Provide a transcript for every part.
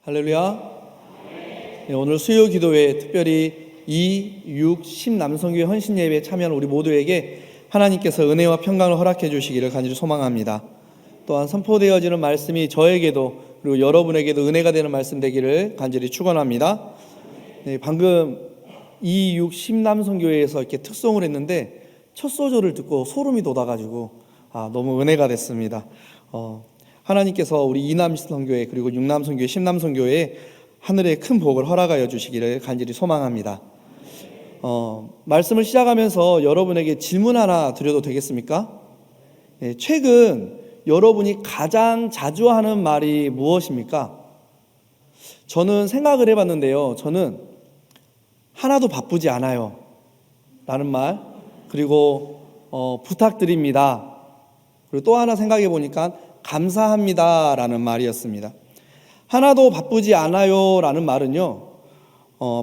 할렐루야. 네, 오늘 수요 기도회 특별히 2, 6, 10 남성교회 헌신 예배에 참여한 우리 모두에게 하나님께서 은혜와 평강을 허락해 주시기를 간절히 소망합니다. 또한 선포되어지는 말씀이 저에게도 그리고 여러분에게도 은혜가 되는 말씀 되기를 간절히 축원합니다. 네, 방금 2, 6, 10 남성교회에서 이렇게 특송을 했는데 첫 소절을 듣고 소름이 돋아가지고 너무 은혜가 됐습니다. 하나님께서 우리 이남성교회 그리고 6남성교회 10남성교회에 하늘의 큰 복을 허락하여 주시기를 간절히 소망합니다. 말씀을 시작하면서 여러분에게 질문 하나 드려도 되겠습니까? 최근 여러분이 가장 자주 하는 말이 무엇입니까? 저는 생각을 해봤는데요. 저는 하나도 바쁘지 않아요 라는 말, 그리고 부탁드립니다, 그리고 또 하나 생각해 보니까 감사합니다 라는 말이었습니다. 하나도 바쁘지 않아요 라는 말은요,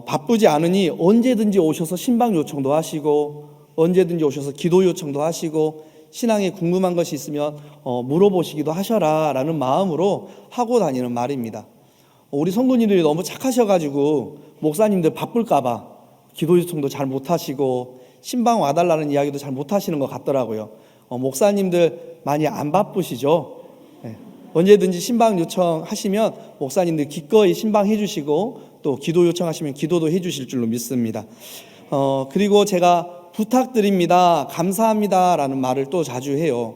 바쁘지 않으니 언제든지 오셔서 신방 요청도 하시고 언제든지 오셔서 기도 요청도 하시고 신앙에 궁금한 것이 있으면 물어보시기도 하셔라 라는 마음으로 하고 다니는 말입니다. 우리 성도님들이 너무 착하셔가지고 목사님들 바쁠까봐 기도 요청도 잘 못하시고 신방 와달라는 이야기도 잘 못하시는 것 같더라고요. 목사님들 많이 안 바쁘시죠? 언제든지 신방 요청하시면 목사님들 기꺼이 신방해 주시고 또 기도 요청하시면 기도도 해 주실 줄로 믿습니다. 그리고 제가 부탁드립니다, 감사합니다 라는 말을 또 자주 해요.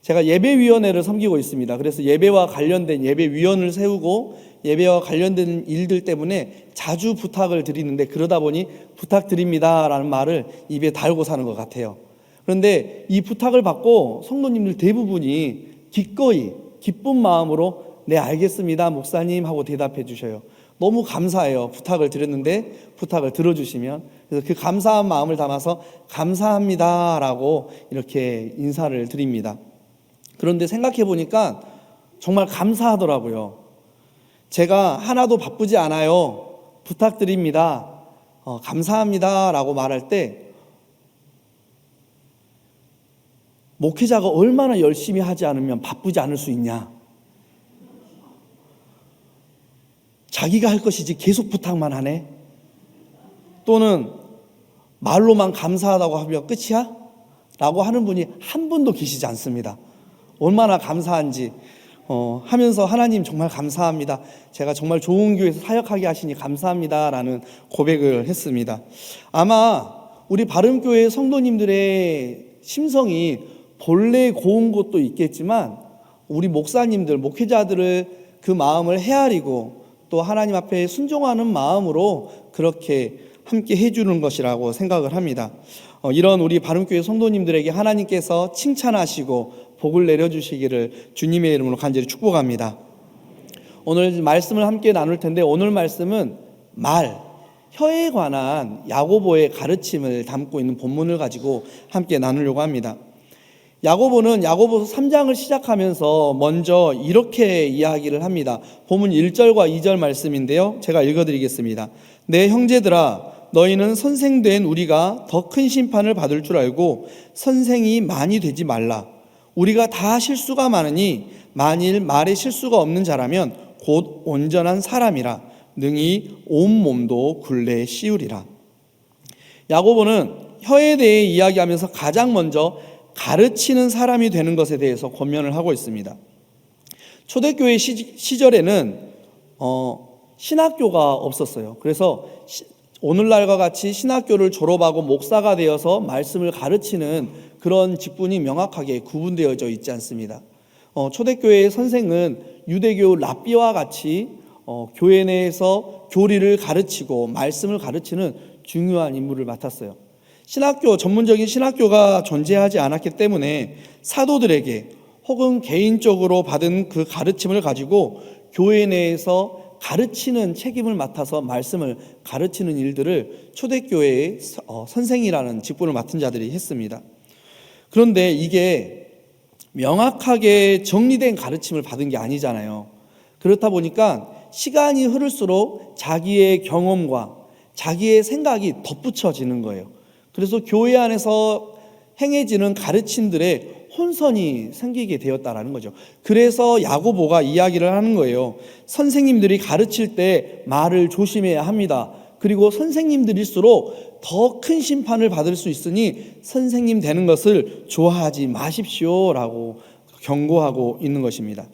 제가 예배위원회를 섬기고 있습니다. 그래서 예배와 관련된 예배위원을 세우고 예배와 관련된 일들 때문에 자주 부탁을 드리는데, 그러다 보니 부탁드립니다 라는 말을 입에 달고 사는 것 같아요. 그런데 이 부탁을 받고 성도님들 대부분이 기꺼이 기쁜 마음으로 네 알겠습니다 목사님 하고 대답해 주셔요. 너무 감사해요. 부탁을 드렸는데 부탁을 들어주시면. 그래서 그 감사한 마음을 담아서 감사합니다 라고 이렇게 인사를 드립니다. 그런데 생각해 보니까 정말 감사하더라고요. 제가 하나도 바쁘지 않아요, 부탁드립니다, 감사합니다 라고 말할 때 목회자가 얼마나 열심히 하지 않으면 바쁘지 않을 수 있냐, 자기가 할 것이지 계속 부탁만 하네, 또는 말로만 감사하다고 하면 끝이야? 라고 하는 분이 한 분도 계시지 않습니다. 얼마나 감사한지 하면서 하나님 정말 감사합니다, 제가 정말 좋은 교회에서 사역하게 하시니 감사합니다 라는 고백을 했습니다. 아마 우리 바른교회 성도님들의 심성이 본래 고운 것도 있겠지만 우리 목사님들, 목회자들을 그 마음을 헤아리고 또 하나님 앞에 순종하는 마음으로 그렇게 함께 해주는 것이라고 생각을 합니다. 이런 우리 바른교회 성도님들에게 하나님께서 칭찬하시고 복을 내려주시기를 주님의 이름으로 간절히 축복합니다. 오늘 말씀을 함께 나눌 텐데, 오늘 말씀은 혀에 관한 야고보의 가르침을 담고 있는 본문을 가지고 함께 나누려고 합니다. 야고보는 야고보서 3장을 시작하면서 먼저 이렇게 이야기를 합니다. 본문 1절과 2절 말씀인데요, 제가 읽어드리겠습니다. 내 형제들아, 너희는 선생된 우리가 더 큰 심판을 받을 줄 알고 선생이 많이 되지 말라. 우리가 다 실수가 많으니 만일 말에 실수가 없는 자라면 곧 온전한 사람이라 능히 온몸도 굴레에 씌우리라. 야고보는 혀에 대해 이야기하면서 가장 먼저 가르치는 사람이 되는 것에 대해서 권면을 하고 있습니다. 초대교회 시절에는 신학교가 없었어요. 그래서 오늘날과 같이 신학교를 졸업하고 목사가 되어서 말씀을 가르치는 그런 직분이 명확하게 구분되어져 있지 않습니다. 초대교회의 선생은 유대교 랍비와 같이 교회 내에서 교리를 가르치고 말씀을 가르치는 중요한 임무를 맡았어요. 전문적인 신학교가 존재하지 않았기 때문에 사도들에게 혹은 개인적으로 받은 그 가르침을 가지고 교회 내에서 가르치는 책임을 맡아서 말씀을 가르치는 일들을 초대교회의 선생이라는 직분을 맡은 자들이 했습니다. 그런데 이게 명확하게 정리된 가르침을 받은 게 아니잖아요. 그렇다 보니까 시간이 흐를수록 자기의 경험과 자기의 생각이 덧붙여지는 거예요. 그래서 교회 안에서 행해지는 가르침들에 혼선이 생기게 되었다라는 거죠. 그래서 야고보가 이야기를 하는 거예요. 선생님들이 가르칠 때 말을 조심해야 합니다. 그리고 선생님들일수록 더 큰 심판을 받을 수 있으니 선생님 되는 것을 좋아하지 마십시오라고 경고하고 있는 것입니다.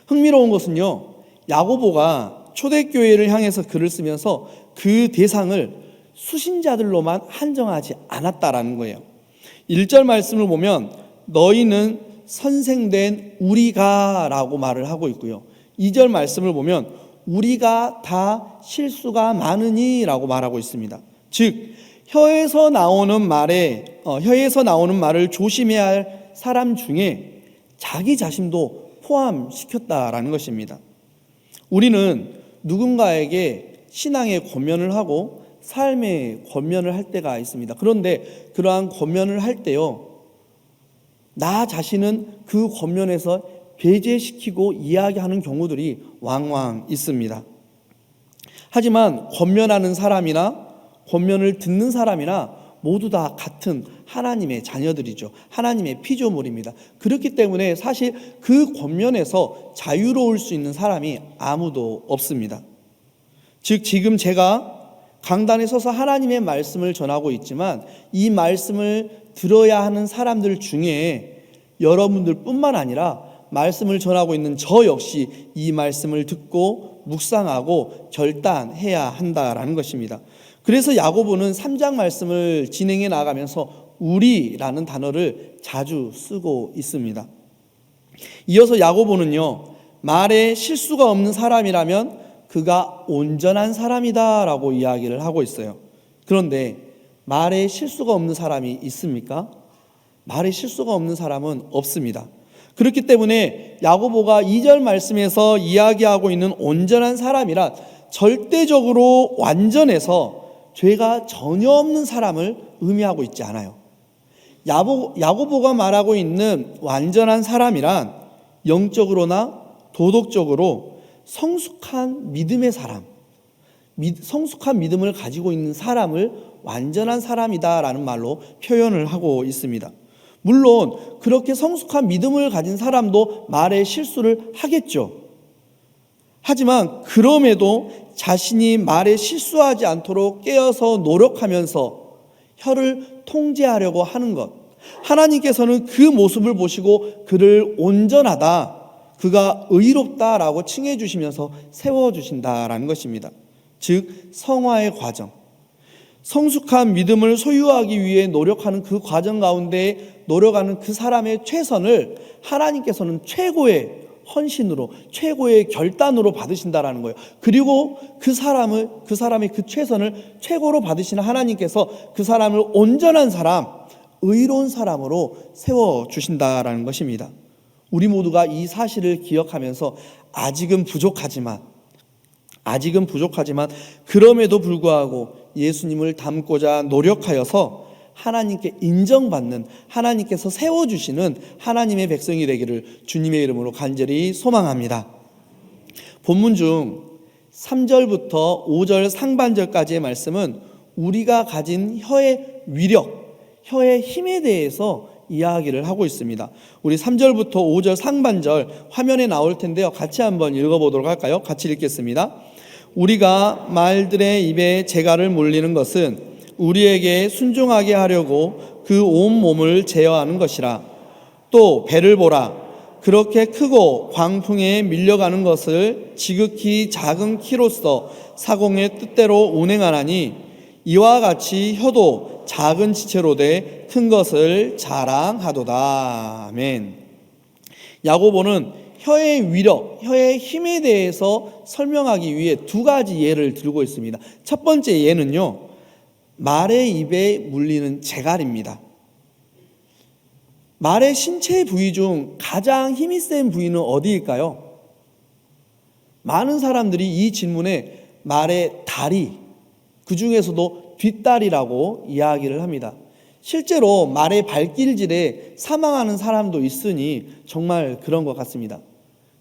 흥미로운 것은요, 야고보가 초대교회를 향해서 글을 쓰면서 그 대상을 수신자들로만 한정하지 않았다라는 거예요. 1절 말씀을 보면 너희는 선생된 우리가 라고 말을 하고 있고요, 2절 말씀을 보면 우리가 다 실수가 많으니 라고 말하고 있습니다. 즉 혀에서 나오는 말을 조심해야 할 사람 중에 자기 자신도 포함시켰다라는 것입니다. 우리는 누군가에게 신앙의 권면을 하고 삶의 권면을 할 때가 있습니다. 그런데 그러한 권면을 할 때요, 나 자신은 그 권면에서 배제시키고 이야기하는 경우들이 왕왕 있습니다. 하지만 권면하는 사람이나 권면을 듣는 사람이나 모두 다 같은 하나님의 자녀들이죠. 하나님의 피조물입니다. 그렇기 때문에 사실 그 권면에서 자유로울 수 있는 사람이 아무도 없습니다. 즉 지금 제가 강단에 서서 하나님의 말씀을 전하고 있지만 이 말씀을 들어야 하는 사람들 중에 여러분들뿐만 아니라 말씀을 전하고 있는 저 역시 이 말씀을 듣고 묵상하고 결단해야 한다라는 것입니다. 그래서 야고보는 3장 말씀을 진행해 나가면서 우리라는 단어를 자주 쓰고 있습니다. 이어서 야고보는요, 말에 실수가 없는 사람이라면 그가 온전한 사람이다 라고 이야기를 하고 있어요. 그런데 말에 실수가 없는 사람이 있습니까? 말에 실수가 없는 사람은 없습니다. 그렇기 때문에 야고보가 2절 말씀에서 이야기하고 있는 온전한 사람이란 절대적으로 완전해서 죄가 전혀 없는 사람을 의미하고 있지 않아요. 야고보가 말하고 있는 완전한 사람이란 영적으로나 도덕적으로 성숙한 믿음의 사람, 성숙한 믿음을 가지고 있는 사람을 완전한 사람이다라는 말로 표현을 하고 있습니다. 물론 그렇게 성숙한 믿음을 가진 사람도 말에 실수를 하겠죠. 하지만 그럼에도 자신이 말에 실수하지 않도록 깨어서 노력하면서 혀를 통제하려고 하는 것, 하나님께서는 그 모습을 보시고 그를 온전하다, 그가 의롭다라고 칭해 주시면서 세워주신다라는 것입니다. 즉 성화의 과정, 성숙한 믿음을 소유하기 위해 노력하는 그 과정 가운데 노력하는 그 사람의 최선을 하나님께서는 최고의 헌신으로, 최고의 결단으로 받으신다라는 거예요. 그리고 그 사람의 그 최선을 최고로 받으시는 하나님께서 그 사람을 온전한 사람, 의로운 사람으로 세워주신다라는 것입니다. 우리 모두가 이 사실을 기억하면서 아직은 부족하지만 그럼에도 불구하고 예수님을 닮고자 노력하여서 하나님께 인정받는, 하나님께서 세워주시는 하나님의 백성이 되기를 주님의 이름으로 간절히 소망합니다. 본문 중 3절부터 5절 상반절까지의 말씀은 우리가 가진 혀의 위력, 혀의 힘에 대해서 이야기를 하고 있습니다. 우리 3절부터 5절 상반절 화면에 나올 텐데요, 같이 한번 읽어보도록 할까요? 같이 읽겠습니다. 우리가 말들의 입에 재갈을 물리는 것은 우리에게 순종하게 하려고 그 온 몸을 제어하는 것이라. 또 배를 보라. 그렇게 크고 광풍에 밀려가는 것을 지극히 작은 키로서 사공의 뜻대로 운행하나니 이와 같이 혀도 작은 지체로 돼 큰 것을 자랑하도다. 아멘. 야고보는 혀의 위력, 혀의 힘에 대해서 설명하기 위해 두 가지 예를 들고 있습니다. 첫 번째 예는요, 말의 입에 물리는 재갈입니다. 말의 신체 부위 중 가장 힘이 센 부위는 어디일까요? 많은 사람들이 이 질문에 말의 다리, 그 중에서도 뒷다리라고 이야기를 합니다. 실제로 말의 발길질에 사망하는 사람도 있으니 정말 그런 것 같습니다.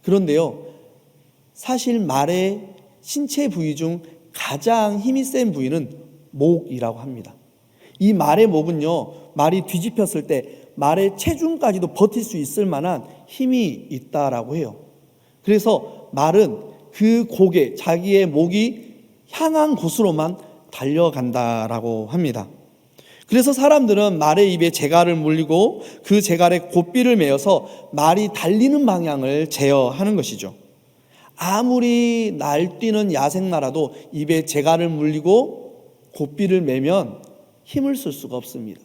그런데요, 사실 말의 신체 부위 중 가장 힘이 센 부위는 목이라고 합니다. 이 말의 목은요, 말이 뒤집혔을 때 말의 체중까지도 버틸 수 있을 만한 힘이 있다라고 해요. 그래서 말은 그 고개, 자기의 목이 향한 곳으로만 달려간다라고 합니다. 그래서 사람들은 말의 입에 재갈을 물리고 그 재갈에 고삐를 메어서 말이 달리는 방향을 제어하는 것이죠. 아무리 날뛰는 야생마라도 입에 재갈을 물리고 고삐를 매면 힘을 쓸 수가 없습니다.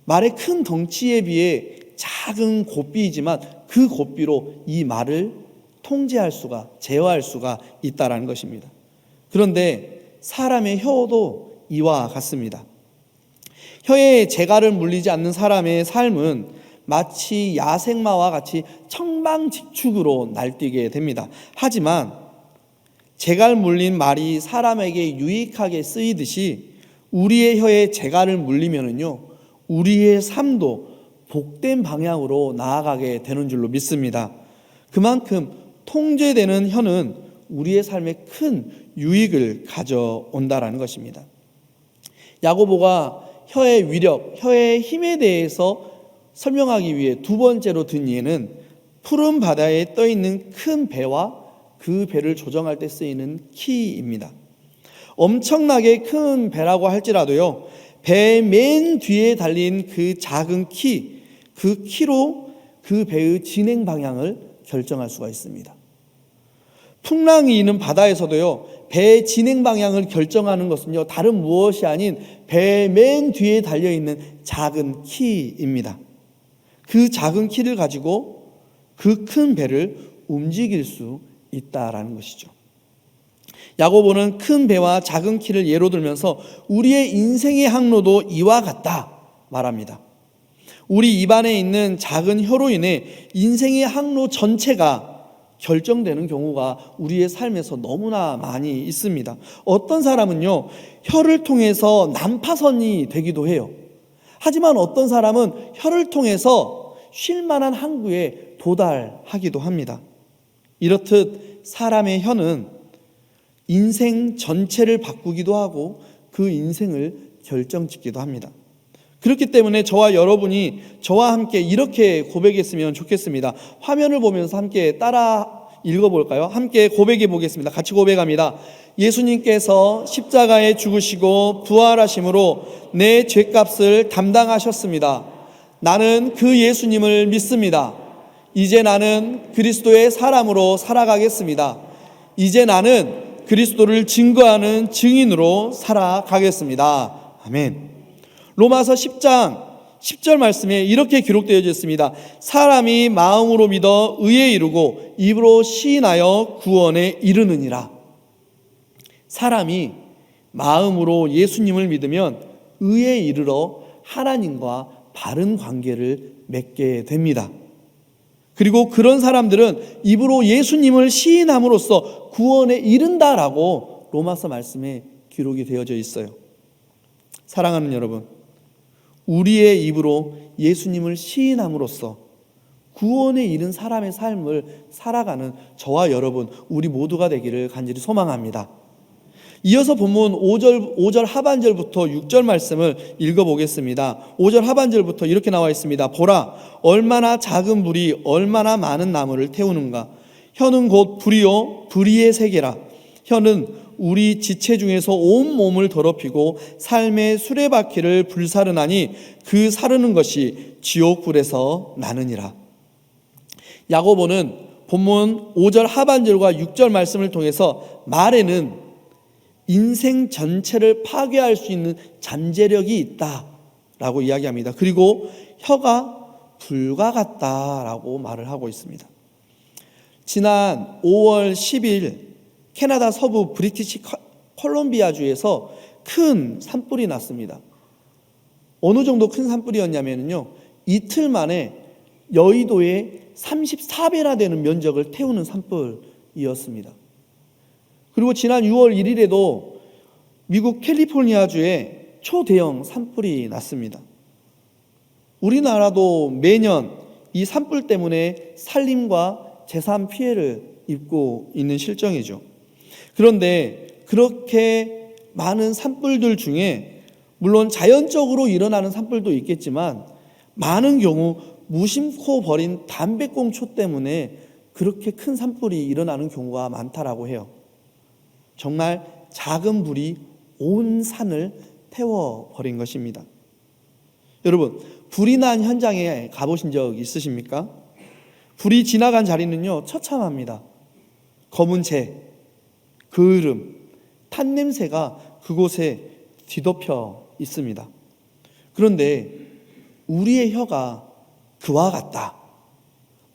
말의 큰 덩치에 비해 작은 고삐이지만 그 고삐로 이 말을 통제할 수가, 제어할 수가 있다는 것입니다. 그런데 사람의 혀도 이와 같습니다. 혀에 재갈을 물리지 않는 사람의 삶은 마치 야생마와 같이 청방직축으로 날뛰게 됩니다. 하지만 재갈 물린 말이 사람에게 유익하게 쓰이듯이 우리의 혀에 재갈을 물리면은요, 우리의 삶도 복된 방향으로 나아가게 되는 줄로 믿습니다. 그만큼 통제되는 혀는 우리의 삶에 큰 유익을 가져온다라는 것입니다. 야고보가 혀의 위력, 혀의 힘에 대해서 설명하기 위해 두 번째로 든 예는 푸른 바다에 떠 있는 큰 배와 그 배를 조정할 때 쓰이는 키입니다. 엄청나게 큰 배라고 할지라도요, 배 맨 뒤에 달린 그 작은 키, 그 키로 그 배의 진행 방향을 결정할 수가 있습니다. 풍랑이 있는 바다에서도요, 배의 진행 방향을 결정하는 것은요, 다른 무엇이 아닌 배 맨 뒤에 달려있는 작은 키입니다. 그 작은 키를 가지고 그 큰 배를 움직일 수 있다라는 것이죠. 야고보는 큰 배와 작은 키를 예로 들면서 우리의 인생의 항로도 이와 같다 말합니다. 우리 입안에 있는 작은 혀로 인해 인생의 항로 전체가 결정되는 경우가 우리의 삶에서 너무나 많이 있습니다. 어떤 사람은요, 혀를 통해서 난파선이 되기도 해요. 하지만 어떤 사람은 혀를 통해서 쉴 만한 항구에 도달하기도 합니다. 이렇듯 사람의 혀는 인생 전체를 바꾸기도 하고 그 인생을 결정짓기도 합니다. 그렇기 때문에 저와 여러분이 저와 함께 이렇게 고백했으면 좋겠습니다. 화면을 보면서 함께 따라 읽어볼까요? 함께 고백해 보겠습니다. 같이 고백합니다. 예수님께서 십자가에 죽으시고 부활하심으로 내 죄값을 담당하셨습니다. 나는 그 예수님을 믿습니다. 이제 나는 그리스도의 사람으로 살아가겠습니다. 이제 나는 그리스도를 증거하는 증인으로 살아가겠습니다. 아멘. 로마서 10장 10절 말씀에 이렇게 기록되어 있습니다. 사람이 마음으로 믿어 의에 이르고 입으로 시인하여 구원에 이르느니라. 사람이 마음으로 예수님을 믿으면 의에 이르러 하나님과 바른 관계를 맺게 됩니다. 그리고 그런 사람들은 입으로 예수님을 시인함으로써 구원에 이른다라고 로마서 말씀에 기록이 되어져 있어요. 사랑하는 여러분, 우리의 입으로 예수님을 시인함으로써 구원에 이른 사람의 삶을 살아가는 저와 여러분, 우리 모두가 되기를 간절히 소망합니다. 이어서 본문 5절 하반절부터 6절 말씀을 읽어보겠습니다. 5절 하반절부터 이렇게 나와 있습니다. 보라, 얼마나 작은 불이 얼마나 많은 나무를 태우는가. 혀는 곧 불이요 불의의 세계라. 혀는 우리 지체 중에서 온 몸을 더럽히고 삶의 수레바퀴를 불사르나니 그 사르는 것이 지옥불에서 나느니라. 야고보는 본문 5절 하반절과 6절 말씀을 통해서 말에는 인생 전체를 파괴할 수 있는 잠재력이 있다라고 이야기합니다. 그리고 혀가 불과 같다라고 말을 하고 있습니다. 지난 5월 10일 캐나다 서부 브리티시 콜롬비아주에서 큰 산불이 났습니다. 어느 정도 큰 산불이었냐면요, 이틀 만에 여의도의 34배나 되는 면적을 태우는 산불이었습니다. 그리고 지난 6월 1일에도 미국 캘리포니아주에 초대형 산불이 났습니다. 우리나라도 매년 이 산불 때문에 산림과 재산 피해를 입고 있는 실정이죠. 그런데 그렇게 많은 산불들 중에 물론 자연적으로 일어나는 산불도 있겠지만 많은 경우 무심코 버린 담배꽁초 때문에 그렇게 큰 산불이 일어나는 경우가 많다라고 해요. 정말 작은 불이 온 산을 태워버린 것입니다. 여러분, 불이 난 현장에 가보신 적 있으십니까? 불이 지나간 자리는요, 처참합니다. 검은 재, 그을음, 탄 냄새가 그곳에 뒤덮여 있습니다. 그런데 우리의 혀가 그와 같다,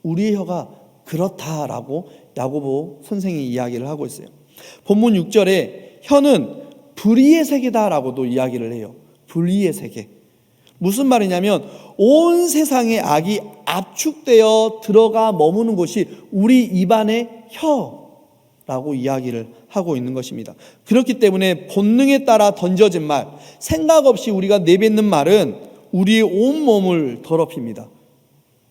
우리의 혀가 그렇다라고 야고보 선생이 이야기를 하고 있어요. 본문 6절에 혀는 불의의 세계다라고도 이야기를 해요. 불의의 세계. 무슨 말이냐면 온 세상의 악이 압축되어 들어가 머무는 곳이 우리 입안의 혀라고 이야기를 하고 있는 것입니다. 그렇기 때문에 본능에 따라 던져진 말, 생각 없이 우리가 내뱉는 말은 우리의 온몸을 더럽힙니다.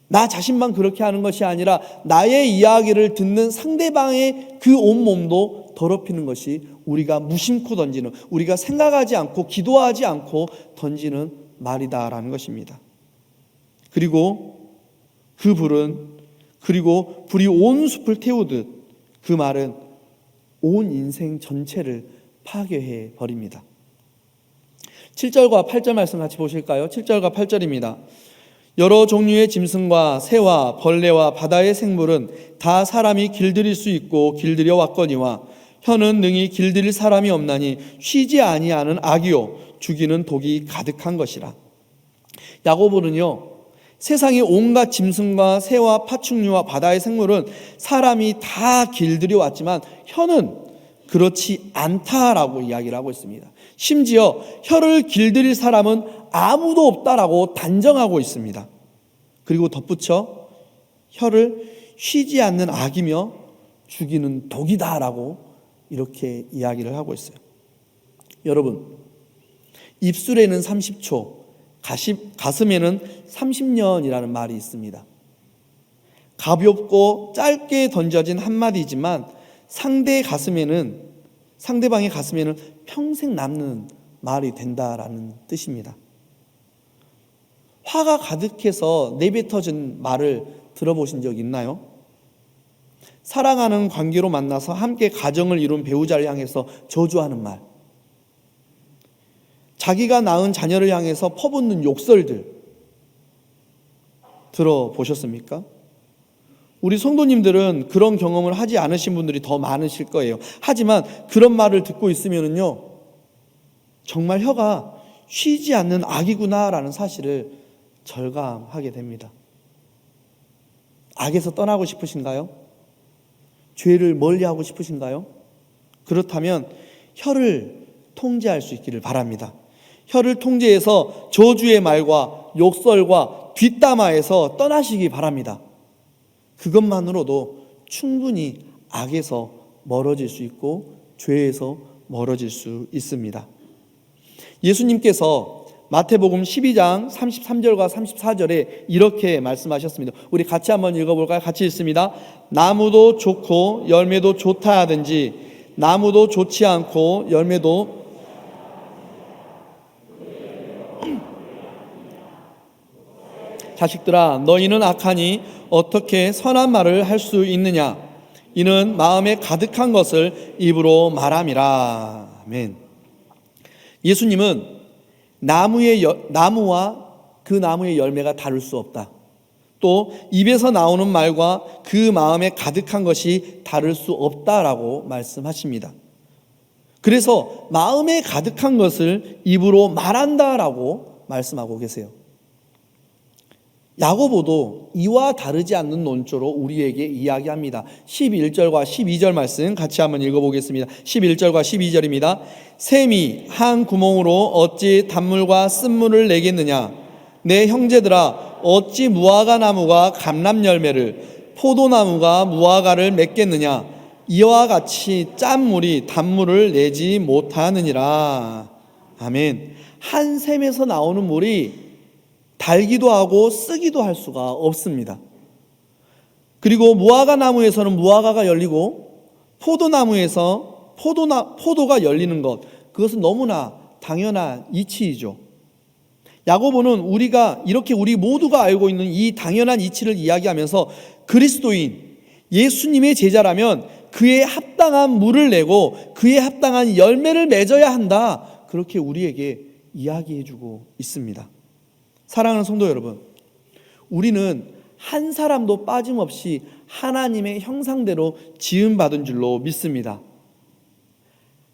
나 자신만 그렇게 하는 것이 아니라 나의 이야기를 듣는 상대방의 그 온몸도 더럽히는 것이 우리가 무심코 던지는, 우리가 생각하지 않고 기도하지 않고 던지는 말이다라는 것입니다. 그리고 그 불은, 그리고 불이 온 숲을 태우듯 그 말은 온 인생 전체를 파괴해 버립니다. 7절과 8절 말씀 같이 보실까요? 7절과 8절입니다. 여러 종류의 짐승과 새와 벌레와 바다의 생물은 다 사람이 길들일 수 있고 길들여 왔거니와 혀는 능히 길들일 사람이 없나니 쉬지 아니하는 악이요 죽이는 독이 가득한 것이라. 야고보는요, 세상의 온갖 짐승과 새와 파충류와 바다의 생물은 사람이 다 길들여 왔지만 혀는 그렇지 않다라고 이야기를 하고 있습니다. 심지어 혀를 길들일 사람은 아무도 없다라고 단정하고 있습니다. 그리고 덧붙여 혀를 쉬지 않는 악이며 죽이는 독이다라고 이렇게 이야기를 하고 있어요. 여러분, 입술에는 30초, 가슴에는 30년이라는 말이 있습니다. 가볍고 짧게 던져진 한마디지만 상대방의 가슴에는 평생 남는 말이 된다라는 뜻입니다. 화가 가득해서 내뱉어진 말을 들어보신 적 있나요? 사랑하는 관계로 만나서 함께 가정을 이룬 배우자를 향해서 저주하는 말, 자기가 낳은 자녀를 향해서 퍼붓는 욕설들 들어보셨습니까? 우리 성도님들은 그런 경험을 하지 않으신 분들이 더 많으실 거예요. 하지만 그런 말을 듣고 있으면요, 정말 혀가 쉬지 않는 악이구나라는 사실을 절감하게 됩니다. 악에서 떠나고 싶으신가요? 죄를 멀리하고 싶으신가요? 그렇다면 혀를 통제할 수 있기를 바랍니다. 혀를 통제해서 저주의 말과 욕설과 뒷담화에서 떠나시기 바랍니다. 그것만으로도 충분히 악에서 멀어질 수 있고 죄에서 멀어질 수 있습니다. 예수님께서 마태복음 12장 33절과 34절에 이렇게 말씀하셨습니다. 우리 같이 한번 읽어볼까요? 같이 읽습니다. 나무도 좋고 열매도 좋다 하든지 나무도 좋지 않고 열매도 자식들아, 너희는 악하니 어떻게 선한 말을 할 수 있느냐? 이는 마음에 가득한 것을 입으로 말함이라. 아멘. 예수님은 나무와 그 나무의 열매가 다를 수 없다. 또 입에서 나오는 말과 그 마음에 가득한 것이 다를 수 없다라고 말씀하십니다. 그래서 마음에 가득한 것을 입으로 말한다라고 말씀하고 계세요. 야고보도 이와 다르지 않는 논조로 우리에게 이야기합니다. 11절과 12절 말씀 같이 한번 읽어보겠습니다. 11절과 12절입니다. 샘이 한 구멍으로 어찌 단물과 쓴물을 내겠느냐? 내 형제들아, 어찌 무화과 나무가 감람 열매를, 포도나무가 무화과를 맺겠느냐? 이와 같이 짠 물이 단물을 내지 못하느니라. 아멘. 한 샘에서 나오는 물이 달기도 하고 쓰기도 할 수가 없습니다. 그리고 무화과 나무에서는 무화과가 열리고 포도나무에서 포도가 열리는 것, 그것은 너무나 당연한 이치이죠. 야고보는 우리가 이렇게 우리 모두가 알고 있는 이 당연한 이치를 이야기하면서 그리스도인, 예수님의 제자라면 그에 합당한 물을 내고 그에 합당한 열매를 맺어야 한다. 그렇게 우리에게 이야기해주고 있습니다. 사랑하는 성도 여러분, 우리는 한 사람도 빠짐없이 하나님의 형상대로 지음받은 줄로 믿습니다.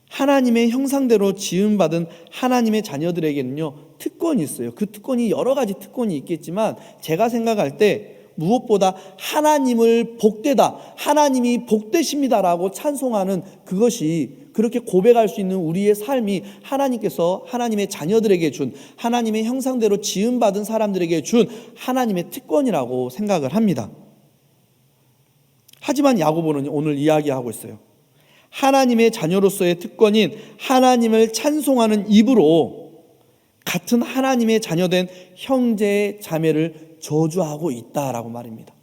하나님의 형상대로 지음받은 하나님의 자녀들에게는요, 특권이 있어요. 그 특권이 여러 가지 특권이 있겠지만 제가 생각할 때 무엇보다 하나님을 복되다, 하나님이 복되십니다라고 찬송하는 그것이, 그렇게 고백할 수 있는 우리의 삶이 하나님께서 하나님의 자녀들에게 준, 하나님의 형상대로 지음받은 사람들에게 준 하나님의 특권이라고 생각을 합니다. 하지만 야고보는 오늘 이야기하고 있어요. 하나님의 자녀로서의 특권인 하나님을 찬송하는 입으로 같은 하나님의 자녀된 형제 자매를 저주하고 있다라고 말입니다.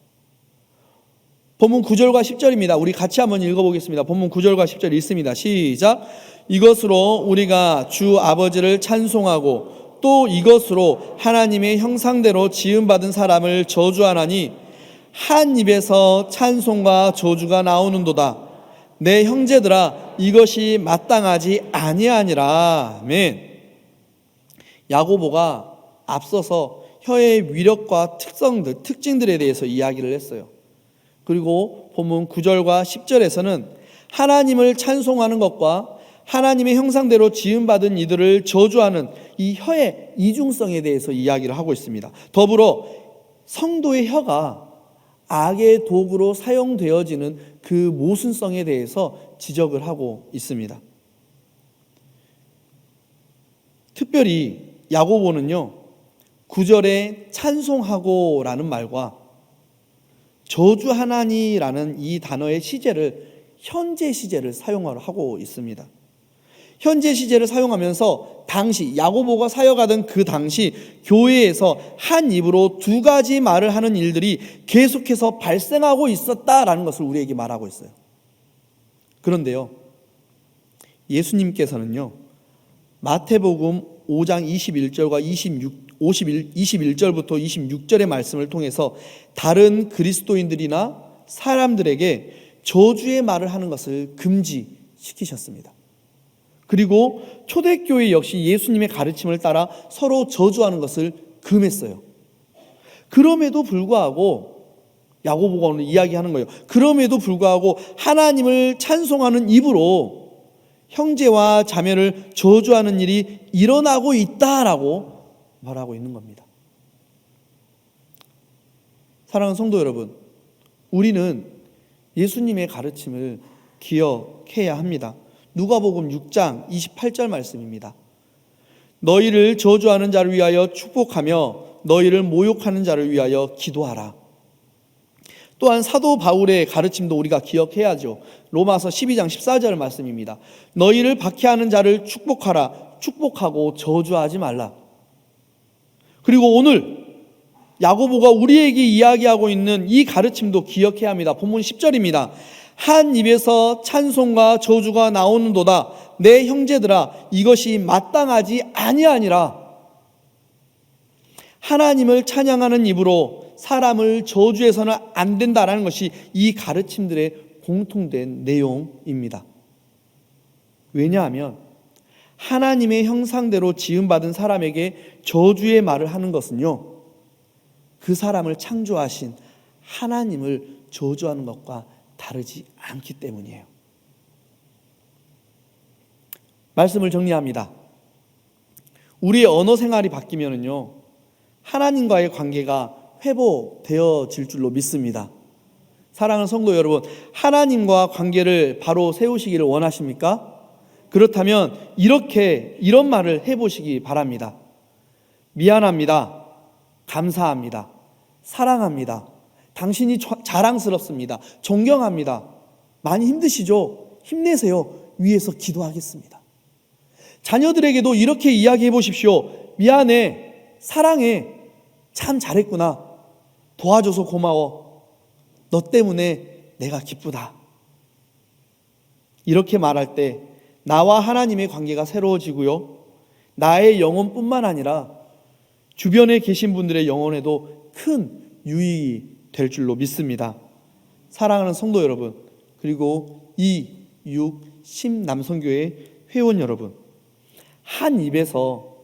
본문 9절과 10절입니다. 우리 같이 한번 읽어보겠습니다. 본문 9절과 10절 읽습니다. 시작. 이것으로 우리가 주 아버지를 찬송하고 또 이것으로 하나님의 형상대로 지음받은 사람을 저주하나니 한 입에서 찬송과 저주가 나오는도다. 내 형제들아, 이것이 마땅하지 아니하니라. 아멘. 야고보가 앞서서 혀의 위력과 특징들에 대해서 이야기를 했어요. 그리고 본문 9절과 10절에서는 하나님을 찬송하는 것과 하나님의 형상대로 지음받은 이들을 저주하는 이 혀의 이중성에 대해서 이야기를 하고 있습니다. 더불어 성도의 혀가 악의 도구로 사용되어지는 그 모순성에 대해서 지적을 하고 있습니다. 특별히 야고보는요, 9절에 찬송하고 라는 말과 저주하나니라는 이 단어의 시제를 현재 시제를 사용하고 있습니다. 현재 시제를 사용하면서 당시 야고보가 사역하던 그 당시 교회에서 한 입으로 두 가지 말을 하는 일들이 계속해서 발생하고 있었다라는 것을 우리에게 말하고 있어요. 그런데요, 예수님께서는요, 마태복음 5장 21절과 21절부터 26절의 말씀을 통해서 다른 그리스도인들이나 사람들에게 저주의 말을 하는 것을 금지시키셨습니다. 그리고 초대교회 역시 예수님의 가르침을 따라 서로 저주하는 것을 금했어요. 그럼에도 불구하고 야고보가 오늘 이야기하는 거예요. 그럼에도 불구하고 하나님을 찬송하는 입으로 형제와 자매를 저주하는 일이 일어나고 있다라고 말하고 있는 겁니다. 사랑하는 성도 여러분, 우리는 예수님의 가르침을 기억해야 합니다. 누가복음 6장 28절 말씀입니다. 너희를 저주하는 자를 위하여 축복하며 너희를 모욕하는 자를 위하여 기도하라. 또한 사도 바울의 가르침도 우리가 기억해야죠. 로마서 12장 14절 말씀입니다. 너희를 박해하는 자를 축복하라. 축복하고 저주하지 말라. 그리고 오늘 야고보가 우리에게 이야기하고 있는 이 가르침도 기억해야 합니다. 본문 10절입니다. 한 입에서 찬송과 저주가 나오는도다. 내 형제들아, 이것이 마땅하지 아니하니라. 하나님을 찬양하는 입으로 사람을 저주해서는 안 된다라는 것이 이 가르침들의 공통된 내용입니다. 왜냐하면 하나님의 형상대로 지음받은 사람에게 저주의 말을 하는 것은요, 그 사람을 창조하신 하나님을 저주하는 것과 다르지 않기 때문이에요. 말씀을 정리합니다. 우리의 언어 생활이 바뀌면은요, 하나님과의 관계가 회복되어질 줄로 믿습니다. 사랑하는 성도 여러분, 하나님과 관계를 바로 세우시기를 원하십니까? 그렇다면 이런 말을 해보시기 바랍니다. 미안합니다. 감사합니다. 사랑합니다. 당신이 자랑스럽습니다. 존경합니다. 많이 힘드시죠? 힘내세요. 위에서 기도하겠습니다. 자녀들에게도 이렇게 이야기해 보십시오. 미안해. 사랑해. 참 잘했구나. 도와줘서 고마워. 너 때문에 내가 기쁘다. 이렇게 말할 때 나와 하나님의 관계가 새로워지고요, 나의 영혼뿐만 아니라 주변에 계신 분들의 영혼에도 큰 유익이 될 줄로 믿습니다. 사랑하는 성도 여러분, 그리고 2, 6, 10 남성교회 회원 여러분, 한 입에서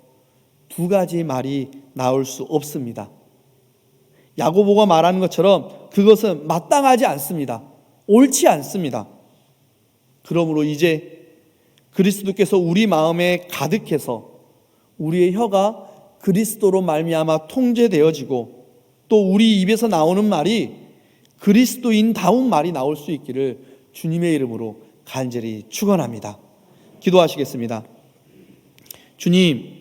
두 가지 말이 나올 수 없습니다. 야고보가 말하는 것처럼 그것은 마땅하지 않습니다. 옳지 않습니다. 그러므로 이제 그리스도께서 우리 마음에 가득해서 우리의 혀가 그리스도로 말미암아 통제되어지고 또 우리 입에서 나오는 말이 그리스도인다운 말이 나올 수 있기를 주님의 이름으로 간절히 축원합니다. 기도하시겠습니다. 주님,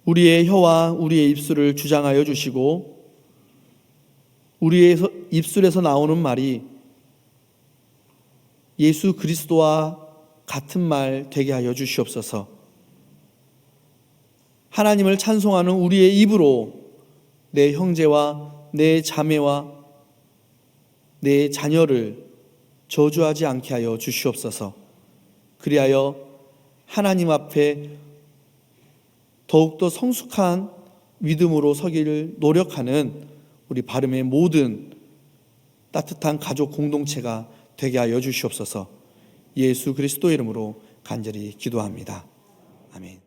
우리의 혀와 우리의 입술을 주장하여 주시고 우리의 입술에서 나오는 말이 예수 그리스도와 같은 말 되게 하여 주시옵소서. 하나님을 찬송하는 우리의 입으로 내 형제와 내 자매와 내 자녀를 저주하지 않게 하여 주시옵소서. 그리하여 하나님 앞에 더욱더 성숙한 믿음으로 서기를 노력하는 우리 바름의 모든 따뜻한 가족 공동체가 되게 하여 주시옵소서. 예수 그리스도 이름으로 간절히 기도합니다. 아멘.